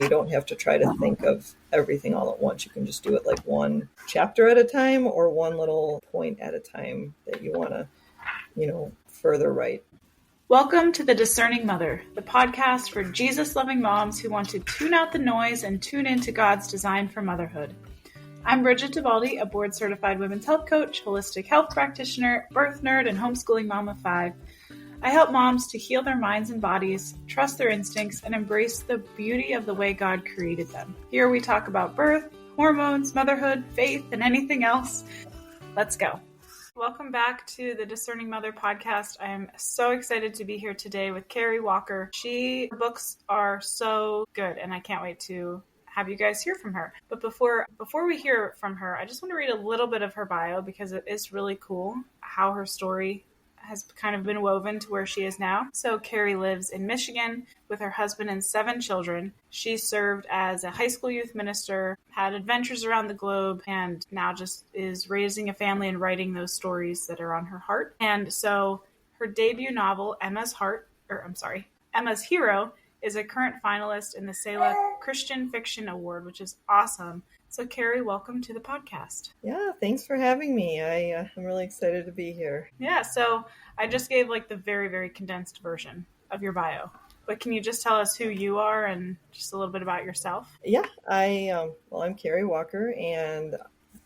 You don't have to try to think of everything all at once. You can just do it like one chapter at a time or one little point at a time that you want to, further write. Welcome to the Discerning Mother, the podcast for Jesus-loving moms who want to tune out the noise and tune into God's design for motherhood. I'm Brigid a board-certified women's health coach, holistic health practitioner, birth nerd, and homeschooling mom of 5. I help moms to heal their minds and bodies, trust their instincts, and embrace the beauty of the way God created them. Here we talk about birth, hormones, motherhood, faith, and anything else. Let's go. Welcome back to the Discerning Mother Podcast. I am so excited to be here today with Carrie Walker. Her books are so good, and I can't wait to have you guys hear from her. But before we hear from her, I just want to read a little bit of her bio because it is really cool how her story has kind of been woven to where she is now. So Carrie lives in Michigan with her husband and 7 children. She served as a high school youth minister, had adventures around the globe, and now just is raising a family and writing those stories that are on her heart. And so her debut novel, Emma's Hero, is a current finalist in the Selah Christian Fiction Award, which is awesome. So Carrie, welcome to the podcast. Yeah, thanks for having me. I'm really excited to be here. Yeah, so I just gave the very, very condensed version of your bio. But can you just tell us who you are and just a little bit about yourself? Yeah, I'm Carrie Walker, and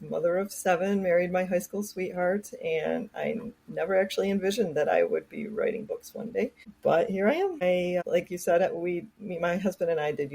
mother of 7, married my high school sweetheart, and I never actually envisioned that I would be writing books one day, but here I am. Like you said, my husband and I did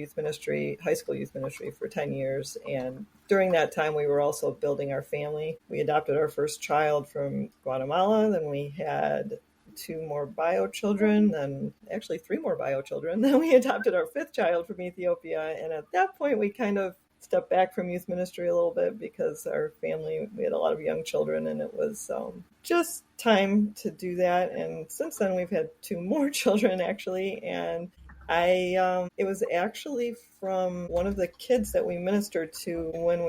high school youth ministry for 10 years, and during that time we were also building our family. We adopted our first child from Guatemala, then we had 2 more bio children, then actually 3 more bio children, then we adopted our 5th child from Ethiopia, and at that point we kind of stepped back from youth ministry a little bit because our family, we had a lot of young children, and it was just time to do that. And since then we've had 2 more children actually, and it was actually from one of the kids that we ministered to when they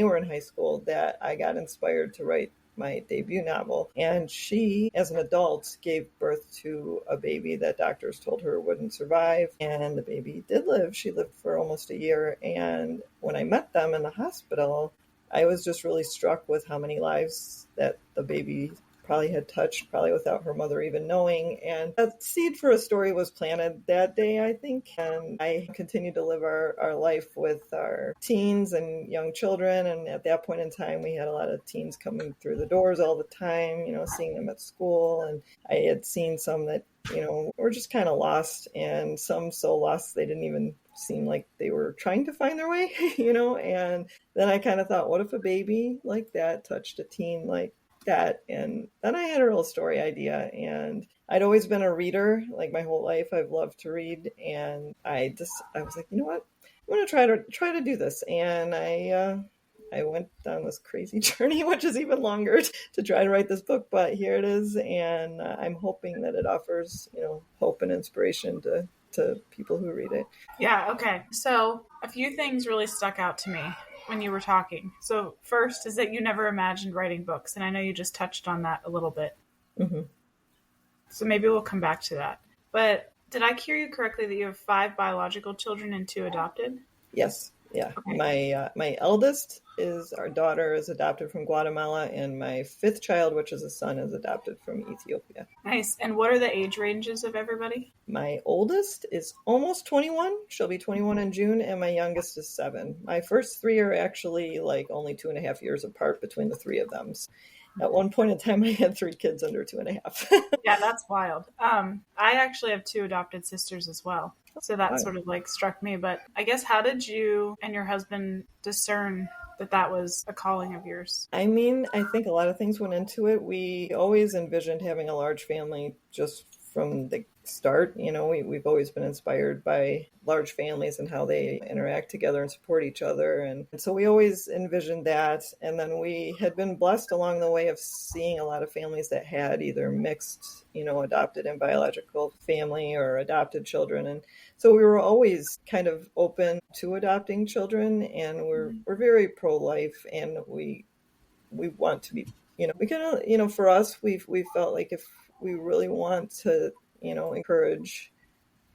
were in high school that I got inspired to write my debut novel. And she, as an adult, gave birth to a baby that doctors told her wouldn't survive. And the baby did live. She lived for almost a year. And when I met them in the hospital, I was just really struck with how many lives that the baby probably had touched, probably without her mother even knowing. And a seed for a story was planted that day, I think. And I continued to live our life with our teens and young children. And at that point in time, we had a lot of teens coming through the doors all the time, seeing them at school. And I had seen some that, were just kind of lost, and some so lost they didn't even seem like they were trying to find their way, And then I kind of thought, what if a baby like that touched a teen like that? And then I had a real story idea, and I'd always been a reader. Like my whole life I've loved to read, and I was like, you know what, I'm going to try to do this. And I went down this crazy journey, which is even longer, to try to write this book, but here it is. And I'm hoping that it offers, hope and inspiration to people who read it. Yeah. Okay. So a few things really stuck out to me when you were talking. So first is that you never imagined writing books. And I know you just touched on that a little bit. Mm-hmm. So maybe we'll come back to that. But did I hear you correctly that you have 5 biological children and 2 adopted? Yes. Yeah. Okay. My eldest our daughter is adopted from Guatemala, and my 5th child, which is a son, is adopted from Ethiopia. Nice. And what are the age ranges of everybody? My oldest is almost 21. She'll be 21 in June, and my youngest is 7. My first 3 are actually only 2.5 years apart between the 3 of them. So at one point in time, I had 3 kids under 2.5. Yeah, that's wild. I actually have 2 adopted sisters as well. So that sort of struck me. But I guess, how did you and your husband discern that was a calling of yours? I mean, I think a lot of things went into it. We always envisioned having a large family just from the start. We've always been inspired by large families and how they interact together and support each other. And so we always envisioned that. And then we had been blessed along the way of seeing a lot of families that had either mixed, adopted and biological family or adopted children. And so we were always kind of open to adopting children, and we're very pro-life, and we want to be, we kind of, for us, we felt like if we really want to, encourage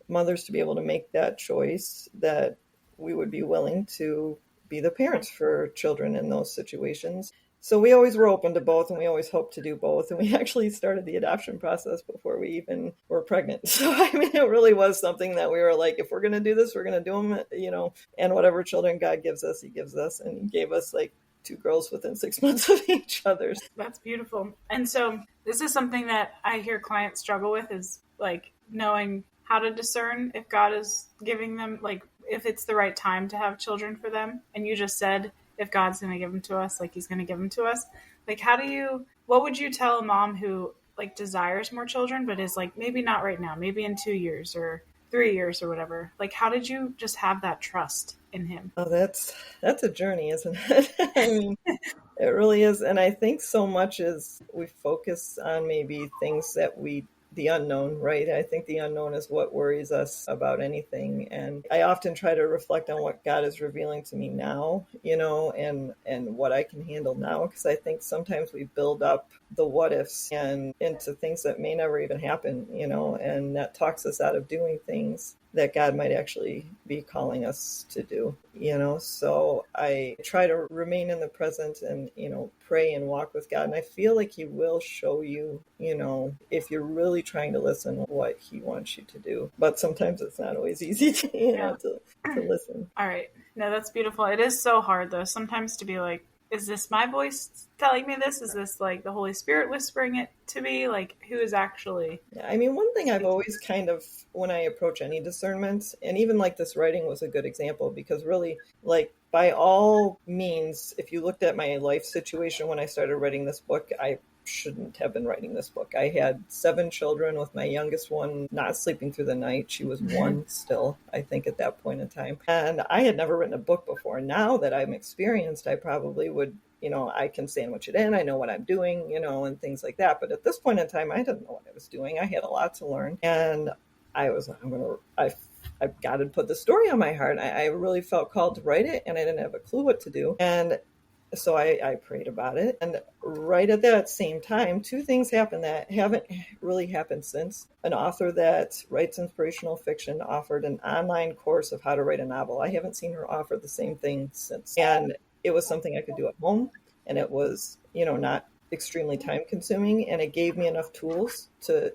mothers to be able to make that choice, that we would be willing to be the parents for children in those situations. So we always were open to both, and we always hoped to do both. And we actually started the adoption process before we even were pregnant. So, I mean, it really was something that we were like, if we're going to do this, we're going to do them, and whatever children God gives us, he gives us. And he gave us like 2 girls within 6 months of each other. That's beautiful. And so this is something that I hear clients struggle with, is like knowing how to discern if God is giving them, like if it's the right time to have children for them. And you just said, if God's going to give them to us, like he's going to give them to us. Like, what would you tell a mom who like desires more children, but is like, maybe not right now, maybe in 2 years or 3 years or whatever? Like, how did you just have that trust in him? Oh, that's a journey, isn't it? I mean, it really is. And I think so much is we focus on maybe things that the unknown, right? I think the unknown is what worries us about anything. And I often try to reflect on what God is revealing to me now, and what I can handle now. Because I think sometimes we build up the what ifs and into things that may never even happen, and that talks us out of doing things that God might actually be calling us to do, So I try to remain in the present and, pray and walk with God. And I feel like he will show you, if you're really trying to listen, what he wants you to do. But sometimes it's not always easy to listen. All right. No, that's beautiful. It is so hard though, sometimes to be like, is this my voice telling me this? Is this like the Holy Spirit whispering it to me? Like, who is actually... Yeah, I mean, one thing I've always kind of, when I approach any discernment, and even like this writing was a good example, because really, like, by all means, if you looked at my life situation when I started writing this book, I shouldn't have been writing this book. I had 7 children, with my youngest one not sleeping through the night. She was 1 still, I think, at that point in time. And I had never written a book before. Now that I'm experienced, I probably would, I can sandwich it in. I know what I'm doing, and things like that. But at this point in time, I didn't know what I was doing. I had a lot to learn. And I've got to put the story on my heart. I really felt called to write it, and I didn't have a clue what to do. And so I prayed about it. And right at that same time, 2 things happened that haven't really happened since. An author that writes inspirational fiction offered an online course of how to write a novel. I haven't seen her offer the same thing since. And it was something I could do at home. And it was, not extremely time consuming. And it gave me enough tools to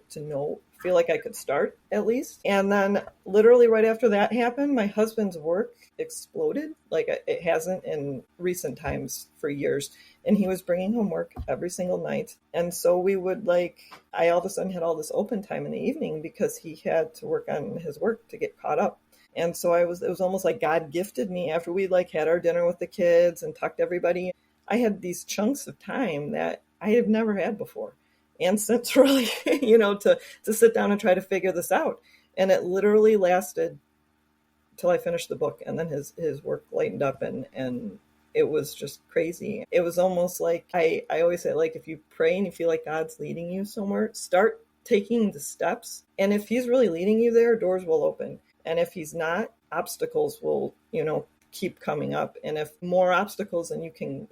feel like I could start at least. And then literally right after that happened, my husband's work exploded like it hasn't in recent times for years. And he was bringing home work every single night. And so we would I all of a sudden had all this open time in the evening because he had to work on his work to get caught up. And so it was almost like God gifted me after we had our dinner with the kids and tucked everybody. I had these chunks of time that I have never had before. And since really, to sit down and try to figure this out. And it literally lasted till I finished the book. And then his work lightened up and it was just crazy. It was almost like, I always say, like, if you pray and you feel like God's leading you somewhere, start taking the steps. And if he's really leading you there, doors will open. And if he's not, obstacles will, keep coming up. And if more obstacles than you can,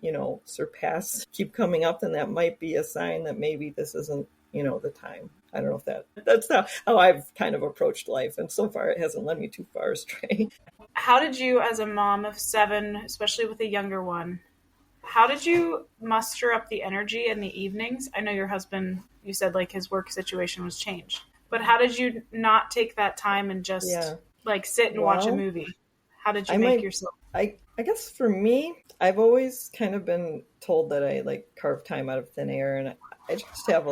surpass keep coming up, then that might be a sign that maybe this isn't, the time. I don't know if that's how I've kind of approached life. And so far it hasn't led me too far astray. How did you, as a mom of 7, especially with a younger one, how did you muster up the energy in the evenings? I know your husband, you said like his work situation was changed, but how did you not take that time and just sit and watch a movie? How did you make yourself? I guess for me, I've always kind of been told that I carve time out of thin air, and I just have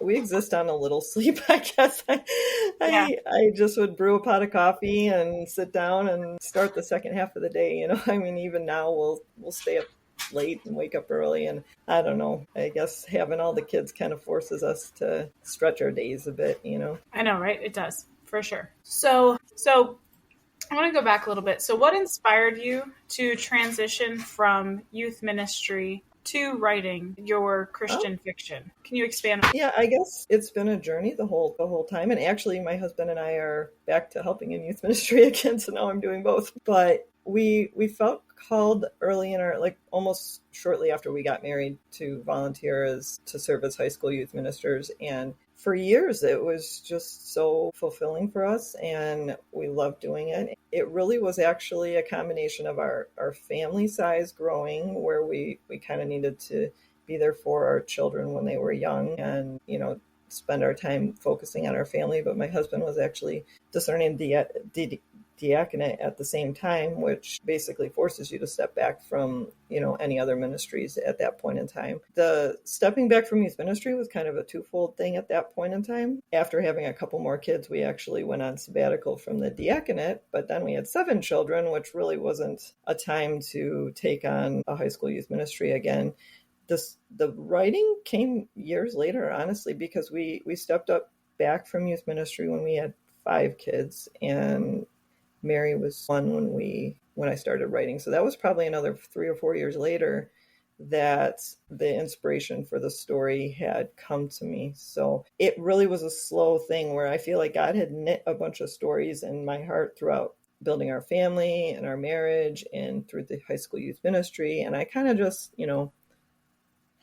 we exist on a little sleep, I guess. I just would brew a pot of coffee and sit down and start the second half of the day. I mean, even now we'll stay up late and wake up early, and I don't know, I guess having all the kids kind of forces us to stretch our days a bit, I know, right? It does, for sure. So I want to go back a little bit. So what inspired you to transition from youth ministry to writing your Christian fiction? Can you expand? Yeah, I guess it's been a journey the whole time. And actually, my husband and I are back to helping in youth ministry again. So now I'm doing both. But we felt called early in our, almost shortly after we got married, to volunteer to serve as high school youth ministers. And for years, it was just so fulfilling for us, and we loved doing it. It really was actually a combination of our family size growing, where we kind of needed to be there for our children when they were young and, spend our time focusing on our family. But my husband was actually discerning diaconate at the same time, which basically forces you to step back from, any other ministries at that point in time. The stepping back from youth ministry was kind of a twofold thing at that point in time. After having a couple more kids, we actually went on sabbatical from the diaconate, but then we had 7 children, which really wasn't a time to take on a high school youth ministry again. The writing came years later, honestly, because we stepped up back from youth ministry when we had 5 kids, and Mary was 1 when I started writing. So that was probably another 3 or 4 years later that the inspiration for the story had come to me. So it really was a slow thing where I feel like God had knit a bunch of stories in my heart throughout building our family and our marriage and through the high school youth ministry. And I kind of just,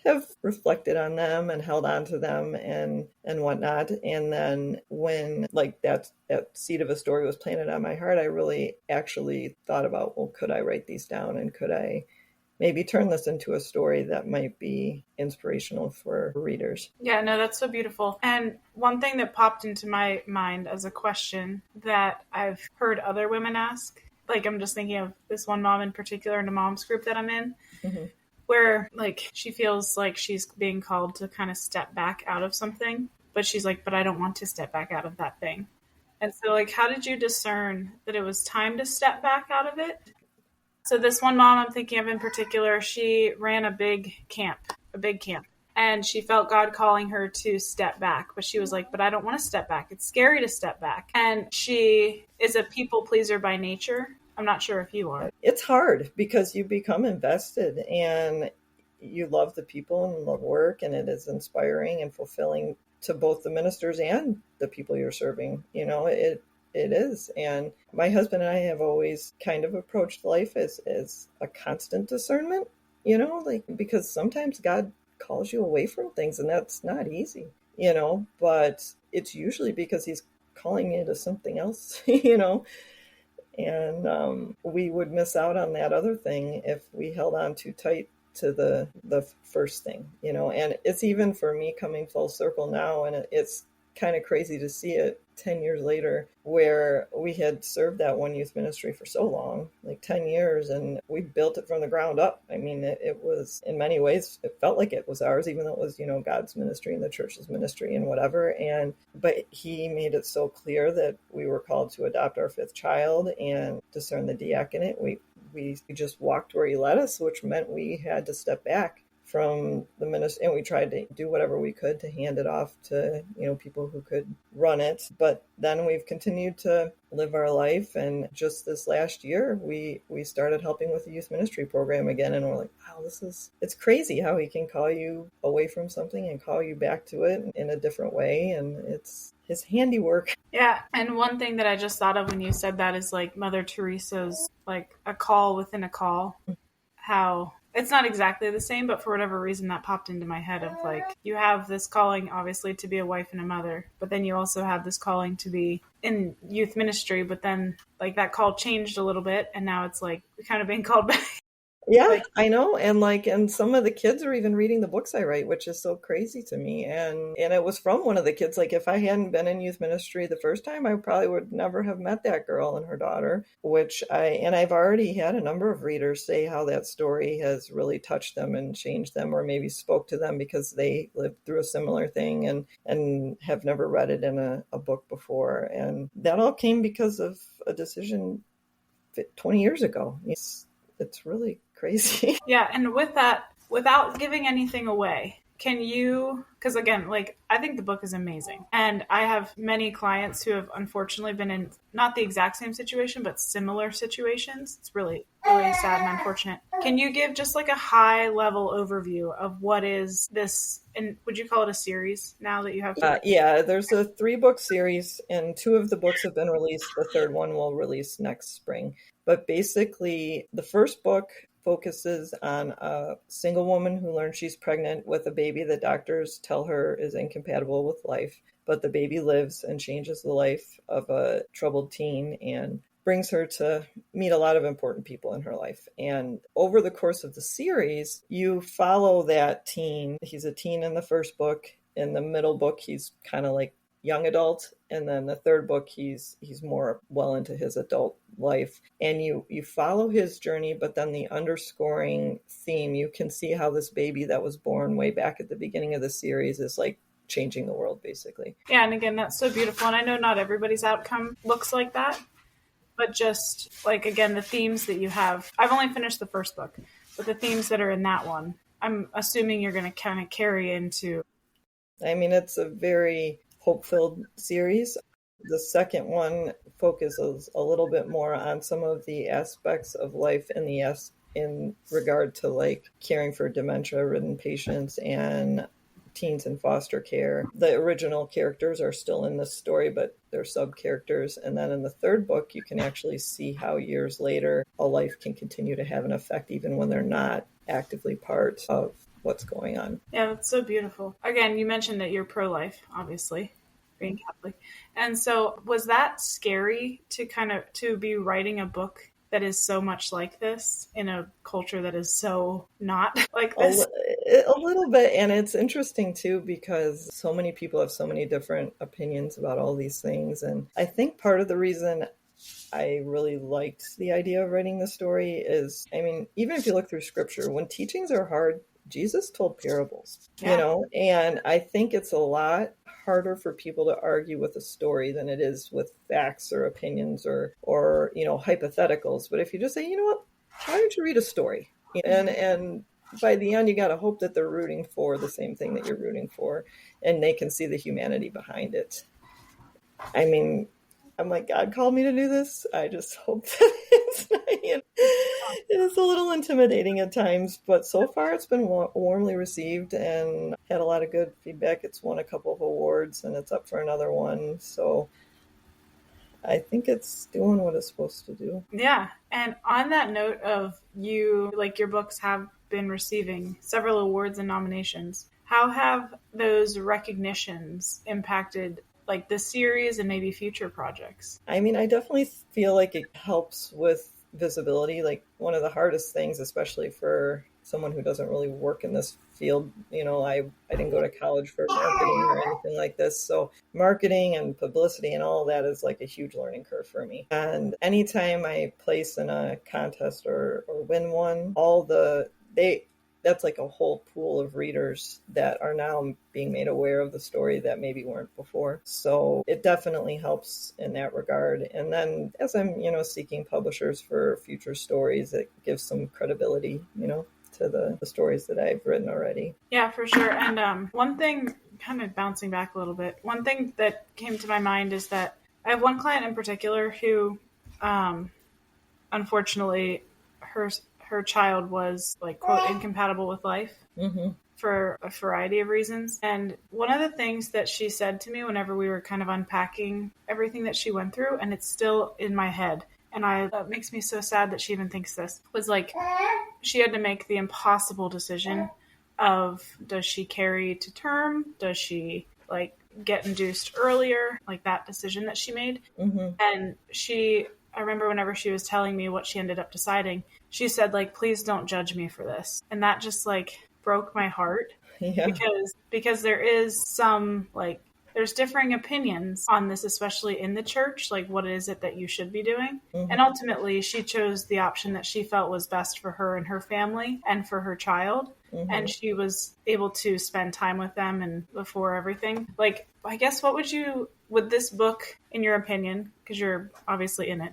have reflected on them and held on to them and whatnot. And then when that seed of a story was planted on my heart, I really actually thought about, well, could I write these down, and could I maybe turn this into a story that might be inspirational for readers? Yeah, no, that's so beautiful. And one thing that popped into my mind as a question that I've heard other women ask, I'm just thinking of this one mom in particular in a mom's group that I'm in, mm-hmm. where she feels like she's being called to kind of step back out of something, but she's like, but I don't want to step back out of that thing. And so how did you discern that it was time to step back out of it? So this one mom I'm thinking of in particular, she ran a big camp, and she felt God calling her to step back, but she was like, but I don't want to step back. It's scary to step back. And she is a people pleaser by nature. I'm not sure if you are. It's hard because you become invested and you love the people and the work, and it is inspiring and fulfilling to both the ministers and the people you're serving. It is. And my husband and I have always kind of approached life as a constant discernment, because sometimes God calls you away from things, and that's not easy, but it's usually because he's calling you to something else, And we would miss out on that other thing if we held on too tight to the first thing, and it's even for me coming full circle now. And it's kind of crazy to see it 10 years later, where we had served that one youth ministry for so long, 10 years, and we built it from the ground up. I mean, it was, in many ways, it felt like it was ours, even though it was, God's ministry and the church's ministry and whatever. But he made it so clear that we were called to adopt our 5th child and discern the diaconate. We just walked where he led us, which meant we had to step back from the ministry, and we tried to do whatever we could to hand it off to, people who could run it. But then we've continued to live our life. And just this last year, we started helping with the youth ministry program again. And we're like, wow, it's crazy how he can call you away from something and call you back to it in a different way. And it's his handiwork. Yeah. And one thing that I just thought of when you said that is Mother Teresa's, a call within a call, how it's not exactly the same, but for whatever reason that popped into my head of you have this calling obviously to be a wife and a mother, but then you also have this calling to be in youth ministry, but then that call changed a little bit, and now it's we're kind of being called back. Yeah, I know. And some of the kids are even reading the books I write, which is so crazy to me. And it was from one of the kids. If I hadn't been in youth ministry the first time, I probably would never have met that girl and her daughter, I've already had a number of readers say how that story has really touched them and changed them, or maybe spoke to them because they lived through a similar thing and have never read it in a book before. And that all came because of a decision 20 years ago. It's really crazy. Yeah. And with that, without giving anything away, can you, because again, I think the book is amazing. And I have many clients who have unfortunately been in not the exact same situation, but similar situations. It's really, really sad and unfortunate. Can you give just a high level overview of what is this, and would you call it a series now that you have? Yeah, there's a 3-book series, and 2 of the books have been released. The 3rd one will release next spring. But basically, the first book focuses on a single woman who learns she's pregnant with a baby that doctors tell her is incompatible with life, but the baby lives and changes the life of a troubled teen and brings her to meet a lot of important people in her life. And over the course of the series, you follow that teen. He's a teen in the first book. In the middle book, he's kind of like young adult, and then the third book he's more well into his adult life, and you follow his journey. But then the underscoring theme, you can see how this baby that was born way back at the beginning of the series is like changing the world, basically. Yeah, and again, that's so beautiful, and I know not everybody's outcome looks like that, but just like, again, the themes that you have, I've only finished the first book, but the themes that are in that one, I'm assuming you're going to kind of carry into. I mean, it's a very hope-filled series. The second one focuses a little bit more on some of the aspects of life in regard to like caring for dementia-ridden patients and teens in foster care. The original characters are still in this story, but they're sub-characters. And then in the third book, you can actually see how years later a life can continue to have an effect even when they're not actively part of what's going on. Yeah, that's so beautiful. Again, you mentioned that you're pro-life, obviously, being Catholic. And so was that scary to be writing a book that is so much like this in a culture that is so not like this? A little bit. And it's interesting too, because so many people have so many different opinions about all these things. And I think part of the reason I really liked the idea of writing the story is, I mean, even if you look through scripture, when teachings are hard, Jesus told parables, and I think it's a lot harder for people to argue with a story than it is with facts or opinions or hypotheticals. But if you just say, you know what, why don't you read a story? And by the end, you got to hope that they're rooting for the same thing that you're rooting for, and they can see the humanity behind it. I mean, I'm like, God called me to do this. I just hope that it's not, it's a little intimidating at times, but so far it's been warmly received and had a lot of good feedback. It's won a couple of awards and it's up for another one. So I think it's doing what it's supposed to do. Yeah. And on that note of you, like your books have been receiving several awards and nominations, how have those recognitions impacted like this series and maybe future projects? I mean, I definitely feel like it helps with visibility. Like one of the hardest things, especially for someone who doesn't really work in this field, I didn't go to college for marketing or anything like this. So marketing and publicity and all of that is like a huge learning curve for me. And anytime I place in a contest or win one, that's like a whole pool of readers that are now being made aware of the story that maybe weren't before. So it definitely helps in that regard. And then as I'm, seeking publishers for future stories, it gives some credibility, to the stories that I've written already. Yeah, for sure. And one thing, kind of bouncing back a little bit, one thing that came to my mind is that I have one client in particular who, unfortunately, her child was like, quote, incompatible with life for a variety of reasons. And one of the things that she said to me whenever we were kind of unpacking everything that she went through, and it's still in my head, and it makes me so sad that she even thinks this, was like, she had to make the impossible decision of, does she carry to term? Does she like get induced earlier? Like that decision that she made. And I remember whenever she was telling me what she ended up deciding, she said, like, please don't judge me for this. And that just like broke my heart. Yeah. Because there is some like, there's differing opinions on this, especially in the church, like what is it that you should be doing? And ultimately she chose the option that she felt was best for her and her family and for her child. And she was able to spend time with them and before everything. Like, I guess would this book, in your opinion, because you're obviously in it,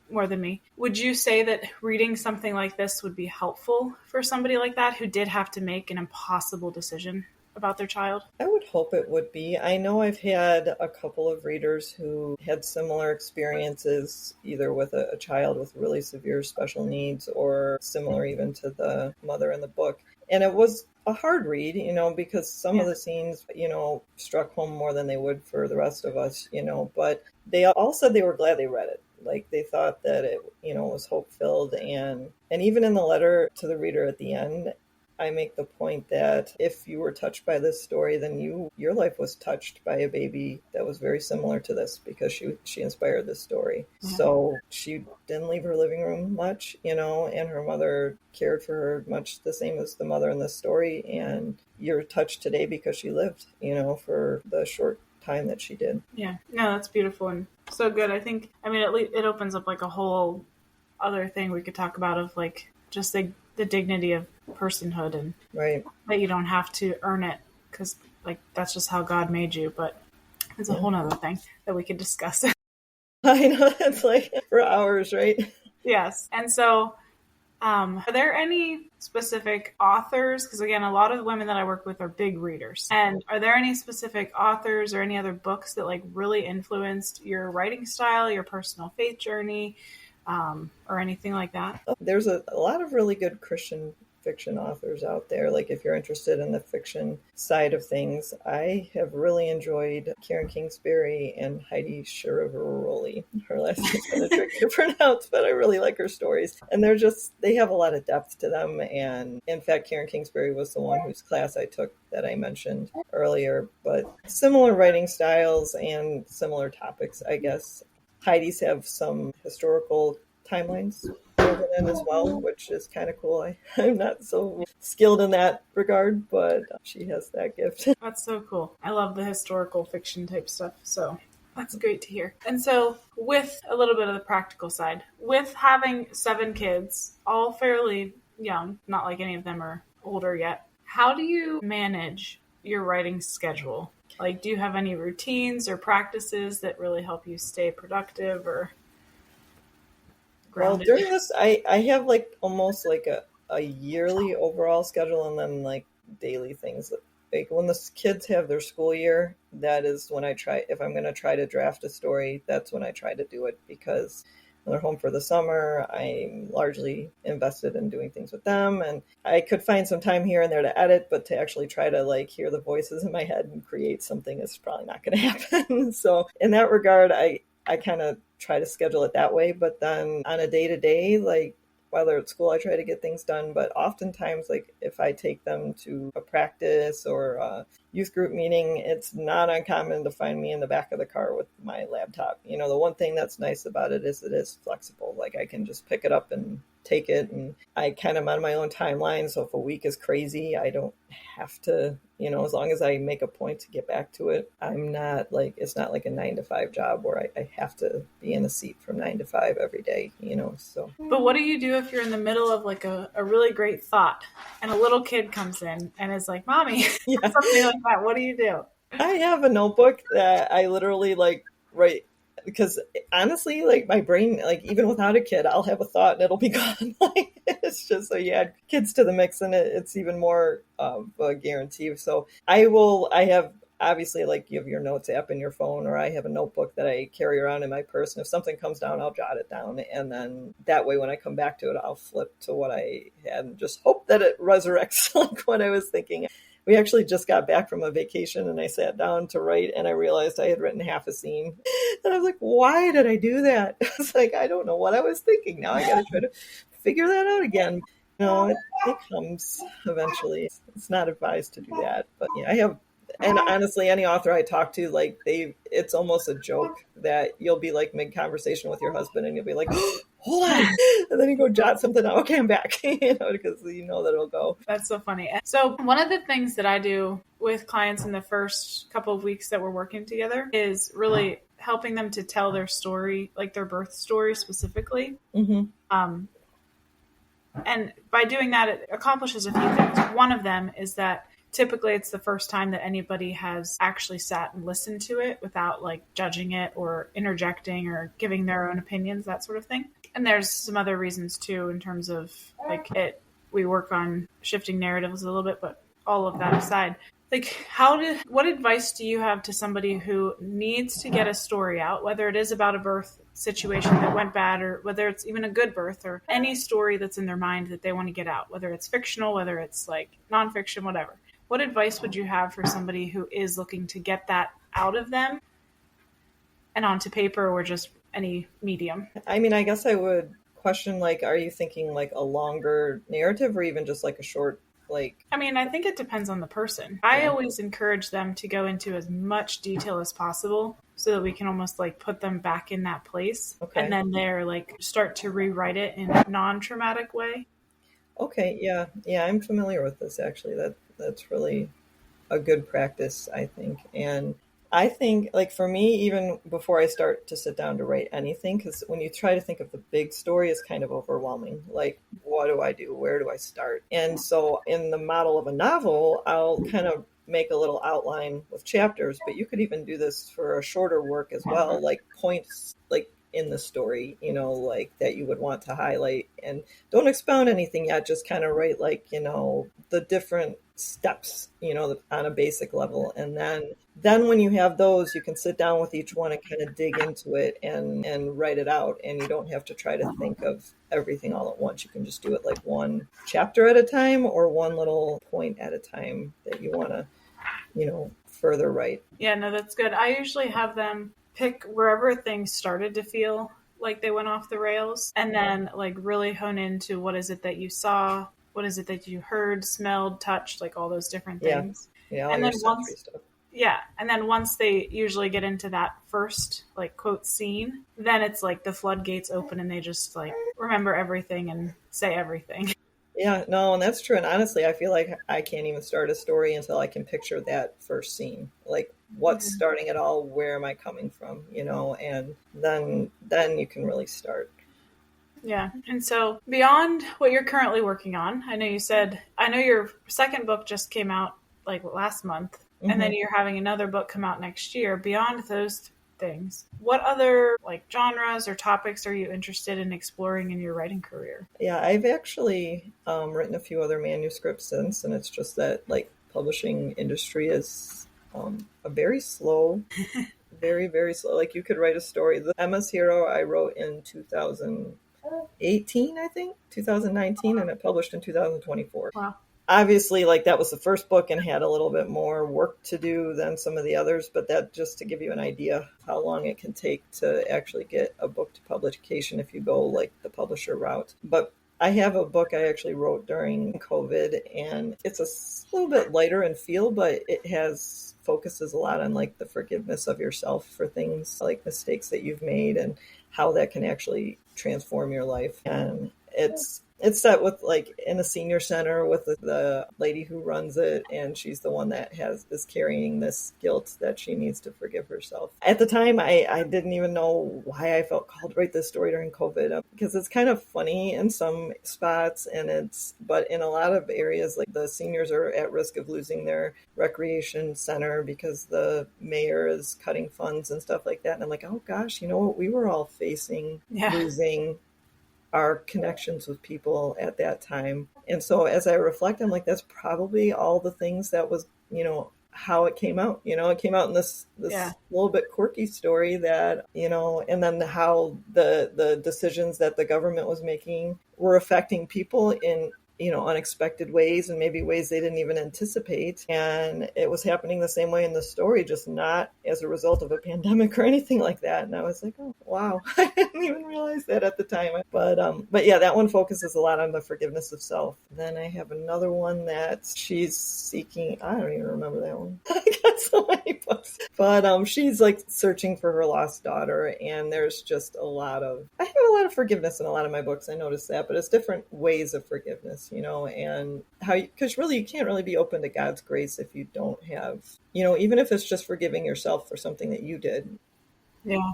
more than me, would you say that reading something like this would be helpful for somebody like that who did have to make an impossible decision about their child? I would hope it would be. I know I've had a couple of readers who had similar experiences, either with a child with really severe special needs or similar even to the mother in the book. And it was a hard read, because some of the scenes, struck home more than they would for the rest of us, but they all said they were glad they read it. Like they thought that it, was hope-filled. And even in the letter to the reader at the end, I make the point that if you were touched by this story, then your life was touched by a baby that was very similar to this, because she inspired this story. Mm-hmm. So she didn't leave her living room much, and her mother cared for her much the same as the mother in this story. And you're touched today because she lived, for the short time that she did. Yeah, no, that's beautiful and so good. I think, it opens up like a whole other thing we could talk about of like just the dignity of personhood, and right, that you don't have to earn it, because like that's just how God made you. But it's a whole nother thing that we could discuss. I know, it's like for hours, right? Yes. And so are there any specific authors? Because again, a lot of the women that I work with are big readers. And are there any specific authors or any other books that like really influenced your writing style, your personal faith journey, or anything like that? There's a lot of really good Christian fiction authors out there. Like if you're interested in the fiction side of things, I have really enjoyed Karen Kingsbury and Heidi Shiravaroli. Her last name's kind of tricky to pronounce, but I really like her stories. And they have a lot of depth to them. And in fact, Karen Kingsbury was the one whose class I took that I mentioned earlier. But similar writing styles and similar topics, I guess. Heidi's have some historical timelines woven in as well, which is kind of cool. I'm not so skilled in that regard, but she has that gift. That's so cool. I love the historical fiction type stuff, so that's great to hear. And so with a little bit of the practical side, with having 7 kids, all fairly young, not like any of them are older yet, how do you manage your writing schedule? Like, do you have any routines or practices that really help you stay productive or grounded? Well, during this, I have like almost like a yearly overall schedule, and then like daily things. Like when the kids have their school year, that is when I try, if I'm going to try to draft a story, that's when I try to do it, because when they're home for the summer, I'm largely invested in doing things with them. And I could find some time here and there to edit, but to actually try to like hear the voices in my head and create something is probably not going to happen. So in that regard, I kind of try to schedule it that way. But then on a day-to-day, like while they're at school, I try to get things done. But oftentimes, like if I take them to a practice or a youth group meeting, it's not uncommon to find me in the back of the car with my laptop. The one thing that's nice about it is flexible. Like I can just pick it up and take it, and I kind of on my own timeline. So if a week is crazy, I don't have to, as long as I make a point to get back to it. I'm not like, it's not like a 9-to-5 job where I have to be in a seat from 9 to 5 every day, so. But what do you do if you're in the middle of like a really great thought and a little kid comes in and is like, Mommy, yeah. something like that? What do you do? I have a notebook that I literally like write, because honestly, like my brain, like even without a kid, I'll have a thought and it'll be gone. Like it's just, so you add kids to the mix and it's even more of a guarantee. So I have obviously, like you have your notes app in your phone, or I have a notebook that I carry around in my purse. And if something comes down, I'll jot it down. And then that way, when I come back to it, I'll flip to what I had and just hope that it resurrects like what I was thinking. We actually just got back from a vacation and I sat down to write and I realized I had written half a scene. And I was like, why did I do that? It's like, I don't know what I was thinking. Now I got to try to figure that out again. It comes eventually. It's not advised to do that. But yeah, I have, and honestly, any author I talk to, like it's almost a joke that you'll be like mid-conversation with your husband and you'll be like, oh, hold on. And then you go jot something out. Okay, I'm back. Because you know that it'll go. That's so funny. So one of the things that I do with clients in the first couple of weeks that we're working together is really helping them to tell their story, like their birth story specifically. Mm-hmm. And by doing that, it accomplishes a few things. One of them is that typically it's the first time that anybody has actually sat and listened to it without like judging it or interjecting or giving their own opinions, that sort of thing. And there's some other reasons too, in terms of like we work on shifting narratives a little bit, but all of that aside, like what advice do you have to somebody who needs to get a story out, whether it is about a birth situation that went bad or whether it's even a good birth or any story that's in their mind that they want to get out, whether it's fictional, whether it's like nonfiction, whatever. What advice would you have for somebody who is looking to get that out of them and onto paper or just any medium. I mean, I guess I would question, like, are you thinking like a longer narrative or even just like a short, like... I mean, I think it depends on the person. I Yeah. always encourage them to go into as much detail as possible so that we can almost like put them back in that place. Okay. And then they're like start to rewrite it in a non-traumatic way. Okay, yeah. Yeah, I'm familiar with this actually. That's really a good practice, I think. And I think, like, for me, even before I start to sit down to write anything, because when you try to think of the big story, it's kind of overwhelming. Like, what do I do? Where do I start? And so in the model of a novel, I'll kind of make a little outline with chapters, but you could even do this for a shorter work as well, like points, like in the story, you know, like that you would want to highlight, and don't expound anything yet, just kind of write, like, you know, the different steps, you know, on a basic level. And then when you have those, you can sit down with each one and kind of dig into it and write it out. And you don't have to try to think of everything all at once. You can just do it like one chapter at a time or one little point at a time that you want to, you know, further write. Yeah, no, that's good. I usually have them pick wherever things started to feel like they went off the rails, and then like really hone into what is it that you saw, what is it that you heard, smelled, touched, like all those different things. Yeah, and then sensory stuff. Yeah, and then once they usually get into that first like quote scene, then it's like the floodgates open and they just like remember everything and say everything. Yeah, no, and that's true. And honestly, I feel like I can't even start a story until I can picture that first scene. Like, what's starting it all? Where am I coming from? You know, and then you can really start. Yeah. And so beyond what you're currently working on, I know your second book just came out like last month, and then you're having another book come out next year. Beyond those things, what other like genres or topics are you interested in exploring in your writing career? Yeah, I've actually written a few other manuscripts since, and it's just that like publishing industry is a very slow, very, very slow. Like, you could write a story. The Emma's Hero I wrote in 2018, I think, 2019, and it published in 2024. Wow. Obviously, like, that was the first book and had a little bit more work to do than some of the others, but that just to give you an idea how long it can take to actually get a book to publication if you go like the publisher route. But I have a book I actually wrote during COVID, and it's a little bit lighter in feel, but it focuses a lot on like the forgiveness of yourself for things like mistakes that you've made and how that can actually transform your life. And it's set with like in a senior center with the lady who runs it, and she's the one that is carrying this guilt that she needs to forgive herself. At the time, I didn't even know why I felt called to write this story during COVID, because it's kind of funny in some spots, but in a lot of areas, like the seniors are at risk of losing their recreation center because the mayor is cutting funds and stuff like that. And I'm like, oh gosh, you know what? We were all facing losing our connections with people at that time. And so as I reflect, I'm like, that's probably all the things that was, you know, how it came out. You know, it came out in this little bit quirky story that, you know, and then how the decisions that the government was making were affecting people in, you know, unexpected ways, and maybe ways they didn't even anticipate. And it was happening the same way in the story, just not as a result of a pandemic or anything like that. And I was like, oh, wow, I didn't even realize that at the time. But yeah, that one focuses a lot on the forgiveness of self. Then I have another one that she's seeking, I don't even remember that one. I got so many books. But she's like searching for her lost daughter, and there's just I have a lot of forgiveness in a lot of my books. I noticed that, but it's different ways of forgiveness, you know, and because really you can't really be open to God's grace if you don't have, you know, even if it's just forgiving yourself for something that you did. Yeah.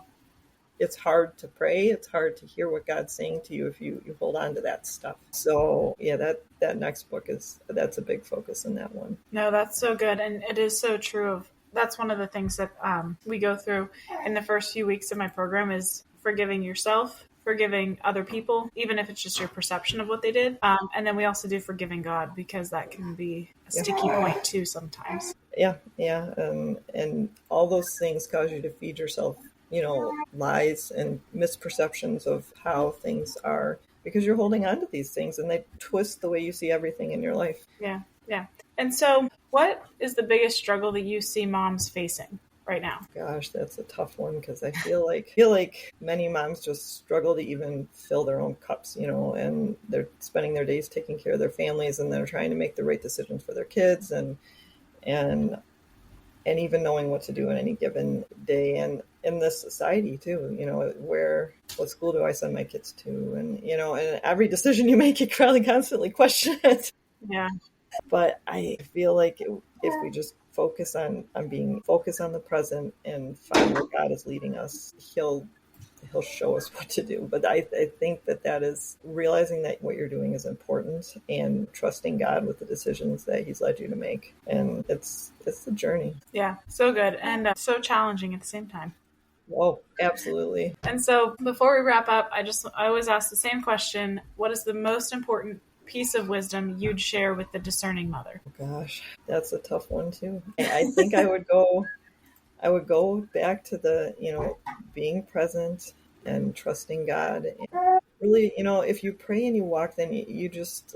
It's hard to pray. It's hard to hear what God's saying to you if you hold on to that stuff. So yeah, that next book that's a big focus in that one. No, that's so good. And it is so true. That's one of the things that we go through in the first few weeks of my program is forgiving yourself, forgiving other people, even if it's just your perception of what they did. And then we also do forgiving God, because that can be a sticky point too sometimes. Yeah. And all those things cause you to feed yourself, you know, lies and misperceptions of how things are, because you're holding on to these things and they twist the way you see everything in your life. Yeah. And so what is the biggest struggle that you see moms facing right now? Gosh, that's a tough one, because I feel like many moms just struggle to even fill their own cups, and they're spending their days taking care of their families, and they're trying to make the right decisions for their kids, and even knowing what to do in any given day, and in this society too, what school do I send my kids to? And, and every decision you make, you probably constantly question it. Yeah. But I feel like if we just focus on being focused on the present and find where God is leading us, he'll show us what to do. But I think that is realizing that what you're doing is important, and trusting God with the decisions that he's led you to make. And it's a journey. Yeah, so good. And so challenging at the same time. Oh, absolutely. And so before we wrap up, I always ask the same question. What is the most important piece of wisdom you'd share with the discerning mother? Oh, gosh, that's a tough one too. I think I would go back to the, being present and trusting God. And really, if you pray and you walk, then you just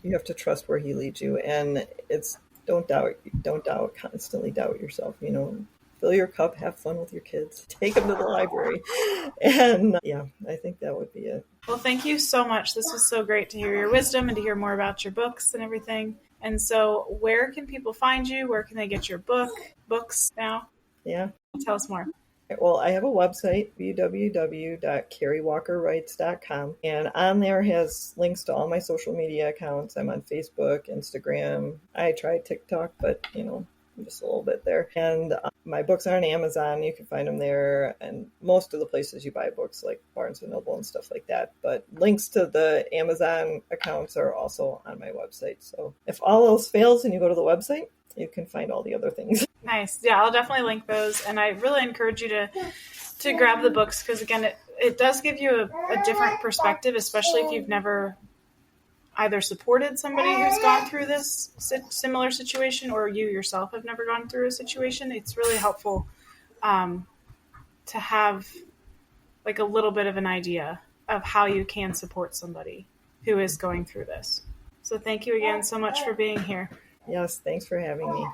you have to trust where he leads you. And don't doubt, constantly doubt yourself, fill your cup, have fun with your kids, take them to the library. And yeah, I think that would be it. Well, thank you so much. This was so great to hear your wisdom and to hear more about your books and everything. And so where can people find you? Where can they get your books now? Yeah. Tell us more. Well, I have a website, www.carriewalkerwrites.com, and on there has links to all my social media accounts. I'm on Facebook, Instagram. I tried TikTok, but, I'm just a little bit there. And my books are on Amazon. You can find them there, and most of the places you buy books, like Barnes & Noble and stuff like that. But links to the Amazon accounts are also on my website. So if all else fails and you go to the website, you can find all the other things. Nice. Yeah, I'll definitely link those. And I really encourage you to grab the books, because, again, it does give you a different perspective, especially if you've never either supported somebody who's gone through this similar situation, or you yourself have never gone through a situation. It's really helpful to have a little bit of an idea of how you can support somebody who is going through this. So thank you again so much for being here. Yes, thanks for having me.